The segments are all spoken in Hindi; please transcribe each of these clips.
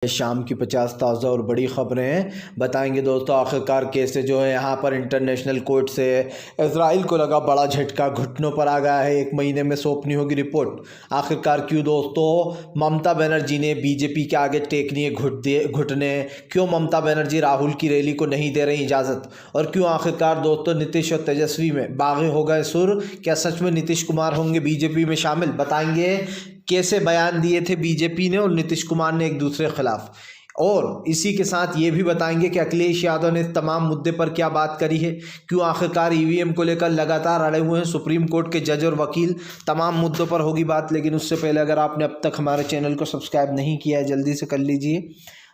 शाम की 50 ताज़ा और बड़ी ख़बरें हैं। बताएंगे दोस्तों आखिरकार कैसे जो है यहाँ पर इंटरनेशनल कोर्ट से इजराइल को लगा बड़ा झटका, घुटनों पर आ गया है। 1 महीने में सौंपनी होगी रिपोर्ट। आखिरकार क्यों दोस्तों ममता बनर्जी ने बीजेपी के आगे टेकनी है घुटने, क्यों ममता बनर्जी राहुल की रैली को नहीं दे रही इजाज़त, और क्यों आखिरकार दोस्तों नीतीश और तेजस्वी में बागी हो गए सुर। क्या सच में नीतीश कुमार होंगे बीजेपी में शामिल? बताएंगे कैसे बयान दिए थे बीजेपी ने और नीतीश कुमार ने एक दूसरे के खिलाफ, और इसी के साथ ये भी बताएंगे कि अखिलेश यादव ने इस तमाम मुद्दे पर क्या बात करी है, क्यों आखिरकार ईवीएम को लेकर लगातार अड़े हुए हैं सुप्रीम कोर्ट के जज और वकील। तमाम मुद्दों पर होगी बात, लेकिन उससे पहले अगर आपने अब तक हमारे चैनल को सब्सक्राइब नहीं किया है जल्दी से कर लीजिए।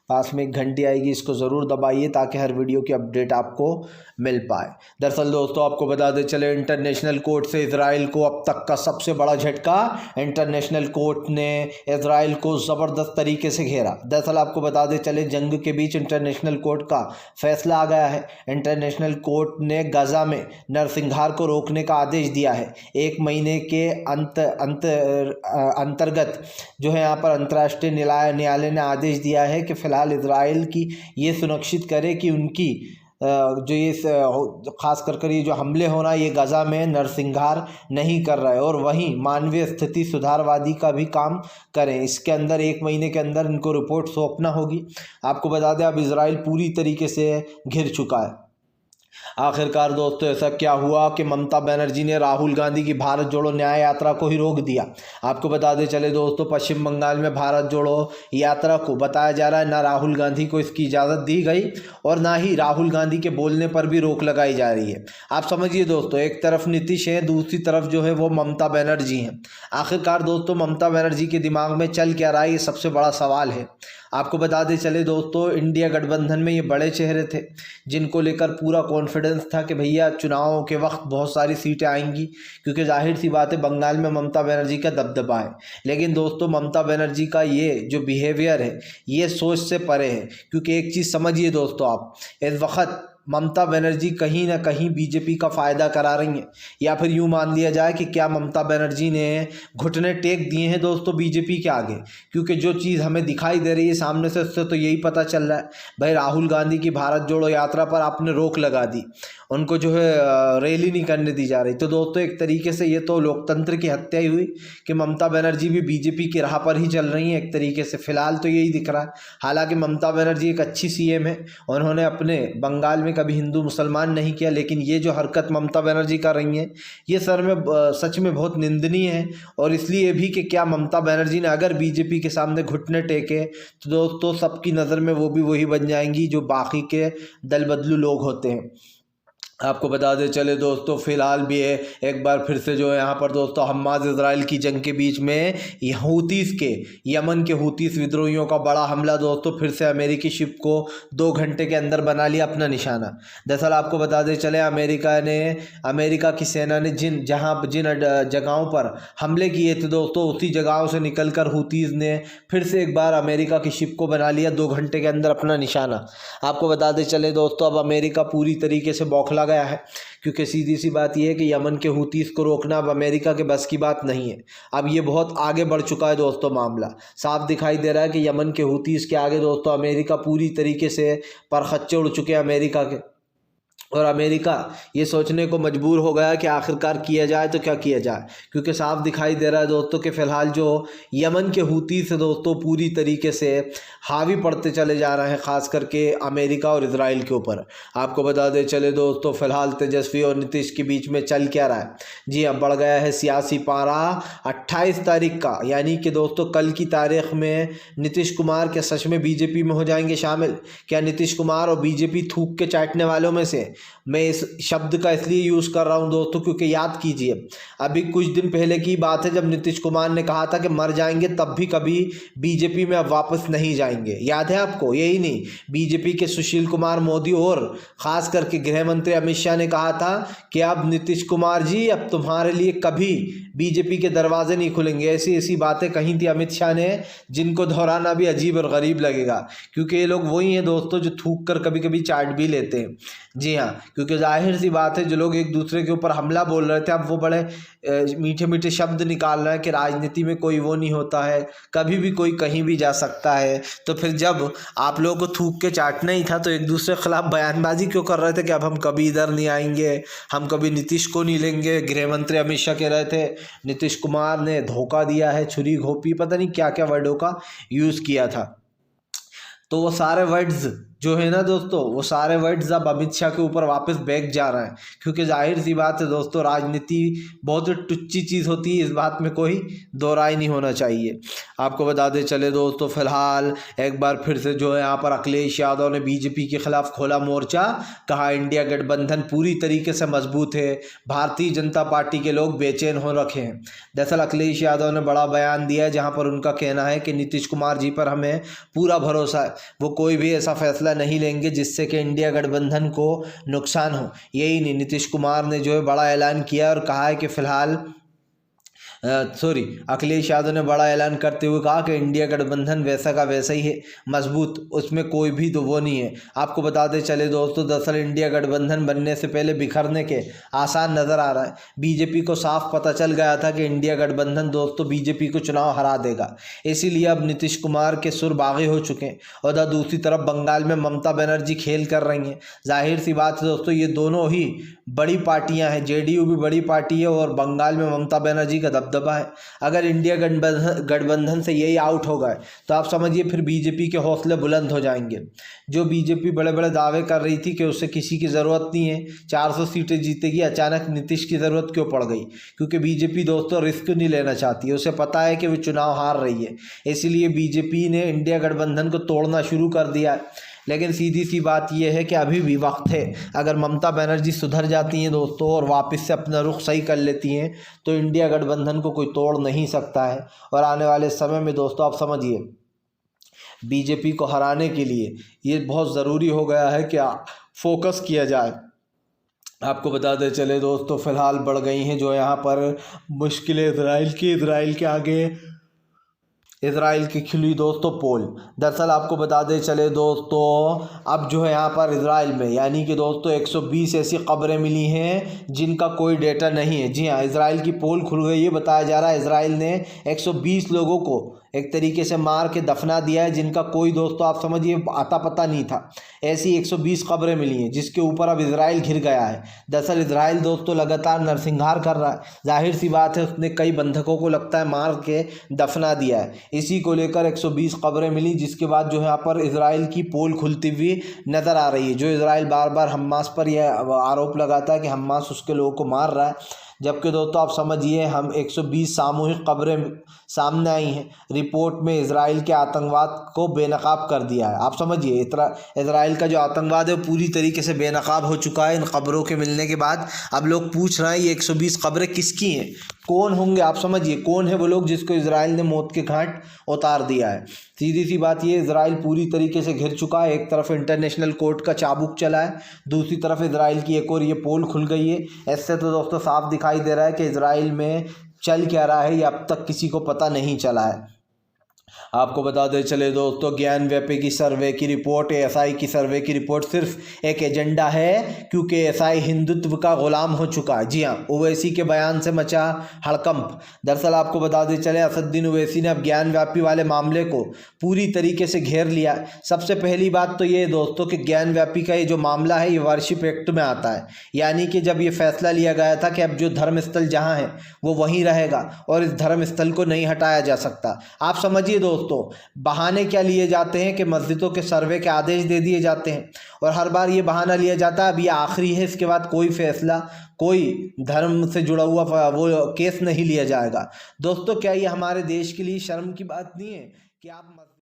पास में एक घंटी आएगी, इसको ज़रूर दबाइए ताकि हर वीडियो की अपडेट आपको मिल पाए। दरअसल दोस्तों आपको बता दें चले, इंटरनेशनल कोर्ट से इजराइल को अब तक का सबसे बड़ा झटका। इंटरनेशनल कोर्ट ने इजराइल को ज़बरदस्त तरीके से घेरा। दरअसल आपको बता दें चले, जंग के बीच इंटरनेशनल कोर्ट का फैसला आ गया है। इंटरनेशनल कोर्ट ने गजा में नरसंहार को रोकने का आदेश दिया है। 1 महीने के अंतर्गत जो है यहाँ पर अंतर्राष्ट्रीय न्यायालय ने आदेश दिया है कि फ़िलहाल इजराइल की ये सुनिश्चित करे कि उनकी जो ये ख़ास कर ये जो हमले हो रहा है ये गजा में नरसंहार नहीं कर रहा है, और वहीं मानवीय स्थिति सुधारवादी का भी काम करें। इसके अंदर 1 महीने के अंदर इनको रिपोर्ट सौंपना होगी। आपको बता दें अब इजराइल पूरी तरीके से घिर चुका है। आखिरकार दोस्तों ऐसा क्या हुआ कि ममता बनर्जी ने राहुल गांधी की भारत जोड़ो न्याय यात्रा को ही रोक दिया। आपको बता दें चले दोस्तों, पश्चिम बंगाल में भारत जोड़ो यात्रा को बताया जा रहा है ना राहुल गांधी को इसकी इजाज़त दी गई, और ना ही राहुल गांधी के बोलने पर भी रोक लगाई जा रही है। आप समझिए दोस्तों, एक तरफ नीतीश है, दूसरी तरफ जो है वो ममता बनर्जी हैं। आखिरकार दोस्तों ममता बनर्जी के दिमाग में चल क्या रहा है, ये सबसे बड़ा सवाल है। आपको बता दें चले दोस्तों, इंडिया गठबंधन में ये बड़े चेहरे थे जिनको लेकर पूरा कॉन्फिडेंस था कि भैया चुनावों के वक्त बहुत सारी सीटें आएंगी, क्योंकि जाहिर सी बात है बंगाल में ममता बनर्जी का दबदबा है। लेकिन दोस्तों ममता बनर्जी का ये जो बिहेवियर है ये सोच से परे है, क्योंकि एक चीज़ समझिए दोस्तों, आप इस वक्त ममता बनर्जी कहीं ना कहीं बीजेपी का फ़ायदा करा रही हैं, या फिर यूँ मान लिया जाए कि क्या ममता बनर्जी ने घुटने टेक दिए हैं दोस्तों बीजेपी के आगे। क्योंकि जो चीज़ हमें दिखाई दे रही है सामने से, उससे तो यही पता चल रहा है भाई राहुल गांधी की भारत जोड़ो यात्रा पर आपने रोक लगा दी, उनको जो है रैली नहीं करने दी जा रही। तो दोस्तों एक तरीके से ये तो लोकतंत्र की हत्या ही हुई कि ममता बनर्जी भी बीजेपी की राह पर ही चल रही हैं एक तरीके से, फ़िलहाल तो यही दिख रहा है। हालांकि ममता बनर्जी एक अच्छी सीएम है, उन्होंने अपने बंगाल में कभी हिंदू मुसलमान नहीं किया, लेकिन ये जो हरकत ममता बनर्जी कर रही हैं ये सच में बहुत निंदनीय है। और इसलिए भी कि क्या ममता बनर्जी ने अगर बीजेपी के सामने घुटने टेके तो दोस्तों सबकी नज़र में वो भी वही बन जाएंगी जो बाकी के दल बदलू लोग होते हैं। आपको बता दें चले दोस्तों, फ़िलहाल भी है एक बार फिर से जो है यहाँ पर दोस्तों हमास इजराइल की जंग के बीच में हूतीस के यमन के हूतीस विद्रोहियों का बड़ा हमला दोस्तों फिर से अमेरिकी शिप को 2 घंटे के अंदर बना लिया अपना निशाना। दरअसल आपको बता दें चले, अमेरिका की सेना ने जिन जगहों पर हमले किए थे दोस्तों, उसी जगहों से निकल कर हूतीस ने फिर से एक बार अमेरिका की शिप को बना लिया 2 घंटे के अंदर अपना निशाना। आपको बता दें चले दोस्तों, अब अमेरिका पूरी तरीके से बौखला गया है, क्योंकि सीधी सी बात यह है कि यमन के हूतीस को रोकना अब अमेरिका के बस की बात नहीं है। अब ये बहुत आगे बढ़ चुका है दोस्तों, मामला साफ दिखाई दे रहा है कि यमन के हूतीस के आगे दोस्तों अमेरिका पूरी तरीके से परखच्चे उड़ चुके हैं अमेरिका के, और अमेरिका ये सोचने को मजबूर हो गया कि आखिरकार किया जाए तो क्या किया जाए, क्योंकि साफ दिखाई दे रहा है दोस्तों कि फ़िलहाल जो यमन के हूती से दोस्तों पूरी तरीके से हावी पड़ते चले जा रहे हैं, ख़ास करके अमेरिका और इजराइल के ऊपर। आपको बता दें चले दोस्तों, फ़िलहाल तेजस्वी और नीतीश के बीच में चल क्या रहा है। जी हाँ, बढ़ गया है सियासी पारा। 28 तारीख का यानी कि दोस्तों कल की तारीख में नीतीश कुमार क्या सच में बीजेपी में हो जाएंगे शामिल? क्या नीतीश कुमार और बीजेपी थूक के चाटने वालों में से? मैं इस शब्द का इसलिए यूज़ कर रहा हूं दोस्तों क्योंकि याद कीजिए, अभी कुछ दिन पहले की बात है जब नीतीश कुमार ने कहा था कि मर जाएंगे तब भी कभी बीजेपी में अब वापस नहीं जाएंगे। याद है आपको? यही नहीं, बीजेपी के सुशील कुमार मोदी और ख़ास करके गृह मंत्री अमित शाह ने कहा था कि अब नीतीश कुमार जी अब तुम्हारे लिए कभी बीजेपी के दरवाजे नहीं खुलेंगे। ऐसी ऐसी बातें कही थी अमित शाह ने, जिनको दोहराना भी अजीब और गरीब लगेगा, क्योंकि ये लोग वही हैं दोस्तों जो थूक कर कभी कभी चाट भी लेते हैं। जी हाँ, क्योंकि जाहिर सी बात है जो लोग एक दूसरे के ऊपर हमला बोल रहे थे, अब वो बड़े मीठे मीठे शब्द निकाल रहे हैं कि राजनीति में कोई वो नहीं होता है, कभी भी कोई कहीं भी जा सकता है। तो फिर जब आप लोगों को थूक के चाटना ही था तो एक दूसरे के खिलाफ बयानबाजी क्यों कर रहे थे कि अब हम कभी इधर नहीं आएंगे, हम कभी नीतीश को नहीं लेंगे। गृह मंत्री अमित शाह कह रहे थे नीतीश कुमार ने धोखा दिया है, छुरी घोपी, पता नहीं क्या क्या वर्डों का यूज़ किया था। तो वो सारे वर्ड्स जो है ना दोस्तों, वो सारे वर्ड्स अब अमित शाह के ऊपर वापस बैक जा रहे हैं, क्योंकि जाहिर सी बात है दोस्तों राजनीति बहुत टुच्ची चीज़ होती है, इस बात में कोई दो राय नहीं होना चाहिए। आपको बता दें चले दोस्तों, फिलहाल एक बार फिर से जो है यहाँ पर अखिलेश यादव ने बीजेपी के खिलाफ खोला मोर्चा, कहा इंडिया गठबंधन पूरी तरीके से मजबूत है, भारतीय जनता पार्टी के लोग बेचैन हो रखे हैं। दरअसल अखिलेश यादव ने बड़ा बयान दिया है जहाँ पर उनका कहना है कि नीतीश कुमार जी पर हमें पूरा भरोसा है, वो कोई भी ऐसा फैसला नहीं लेंगे जिससे कि इंडिया गठबंधन को नुकसान हो। यही नहीं, नीतीश कुमार ने जो है बड़ा ऐलान किया और कहा है कि फिलहाल अखिलेश यादव ने बड़ा ऐलान करते हुए कहा कि इंडिया गठबंधन वैसा का वैसा ही है, मजबूत, उसमें कोई भी तो वो नहीं है। आपको बताते चले दोस्तों, दरअसल इंडिया गठबंधन बनने से पहले बिखरने के आसार नज़र आ रहा है। बीजेपी को साफ पता चल गया था कि इंडिया गठबंधन दोस्तों बीजेपी को चुनाव हरा देगा, इसीलिए अब नीतीश कुमार के सुर बागे हो चुके हैं। और दूसरी तरफ बंगाल में ममता बनर्जी खेल कर रही हैं। जाहिर सी बात है दोस्तों, ये दोनों ही बड़ी पार्टियां हैं, जेडीयू भी बड़ी पार्टी है और बंगाल में ममता बनर्जी का दबदबा है। अगर इंडिया गठबंधन से यही आउट हो गए तो आप समझिए फिर बीजेपी के हौसले बुलंद हो जाएंगे। जो बीजेपी बड़े बड़े दावे कर रही थी कि उससे किसी की ज़रूरत नहीं है, 400 सीटें जीतेगी, अचानक नीतीश की ज़रूरत क्यों पड़ गई? क्योंकि बीजेपी दोस्तों रिस्क नहीं लेना चाहती, उसे पता है कि वो चुनाव हार रही है, इसीलिए बीजेपी ने इंडिया गठबंधन को तोड़ना शुरू कर दिया है। लेकिन सीधी सी बात यह है कि अभी भी वक्त है। अगर ममता बनर्जी सुधर जाती हैं दोस्तों और वापस से अपना रुख सही कर लेती हैं तो इंडिया गठबंधन को कोई तोड़ नहीं सकता है। और आने वाले समय में दोस्तों आप समझिए बीजेपी को हराने के लिए ये बहुत ज़रूरी हो गया है कि फोकस किया जाए। आपको बताते चले दोस्तों, फ़िलहाल बढ़ गई हैं जो यहाँ पर मुश्किलें इसराइल के आगे इज़राइल की खिली दोस्तों पोल। दरअसल आपको बताते चले दोस्तों, अब जो है यहाँ पर इज़राइल में यानी कि दोस्तों 120 ऐसी खबरें मिली हैं जिनका कोई डेटा नहीं है। जी हाँ, इज़राइल की पोल खुल गई है। बताया जा रहा है इज़राइल ने 120 लोगों को एक तरीके से मार के दफना दिया है, जिनका कोई दोस्तों आप समझिए आता पता नहीं था। ऐसी 120 खबरें मिली हैं जिसके ऊपर अब इज़राइल घिर गया है। दरअसल इज़राइल दोस्तों लगातार नरसंहार कर रहा है। जाहिर सी बात है उसने कई बंधकों को लगता है मार के दफना दिया है। इसी को लेकर 120 खबरें मिली, जिसके बाद जो यहाँ पर इज़राइल की पोल खुलती हुई नज़र आ रही है। जो इज़राइल बार बार हमास पर यह आरोप लगाता है कि हमास उसके लोगों को मार रहा है, जबकि दोस्तों आप समझिए हम 120 सामूहिक खबरें सामने आई हैं। रिपोर्ट में इज़राइल के आतंकवाद को बेनकाब कर दिया है। आप समझिए इज़राइल का जो आतंकवाद है वो पूरी तरीके से बेनकाब हो चुका है इन खबरों के मिलने के बाद। अब लोग पूछ रहे हैं ये 120 खबरें किसकी हैं, कौन होंगे? आप समझिए कौन है वो लोग जिसको इज़राइल ने मौत के घाट उतार दिया है। सीधी सी बात ये, इज़राइल पूरी तरीके से घिर चुका है। एक तरफ इंटरनेशनल कोर्ट का चाबुक चला है, दूसरी तरफ इज़राइल की एक और ये पोल खुल गई है। इससे तो दोस्तों साफ दिखाई दे रहा है कि इज़राइल में चल क्या रहा है ये अब तक किसी को पता नहीं चला है। आपको बता दें चले दोस्तों, ज्ञानव्यापी की सर्वे की रिपोर्ट, एएसआई की सर्वे की रिपोर्ट सिर्फ एक एजेंडा है, क्योंकि एएसआई हिंदुत्व का गुलाम हो चुका है। जी हाँ, ओवैसी के बयान से मचा हड़कंप। दरअसल आपको बता दें चले, असदुद्दीन ओवैसी ने अब ज्ञानव्यापी वाले मामले को पूरी तरीके से घेर लिया। सबसे पहली बात तो ये दोस्तों कि ज्ञानव्यापी का ये जो मामला है ये वर्शिप एक्ट में आता है, यानी कि जब ये फैसला लिया गया था कि अब जो धर्मस्थल जहाँ है वो वहीं रहेगा और इस धर्मस्थल को नहीं हटाया जा सकता। आप समझिए दोस्तों बहाने क्या लिए जाते हैं कि मस्जिदों के सर्वे के आदेश दे दिए जाते हैं और हर बार ये बहाना लिया जाता है अब ये आखिरी है, इसके बाद कोई फैसला कोई धर्म से जुड़ा हुआ वो केस नहीं लिया जाएगा। दोस्तों क्या ये हमारे देश के लिए शर्म की बात नहीं है कि आप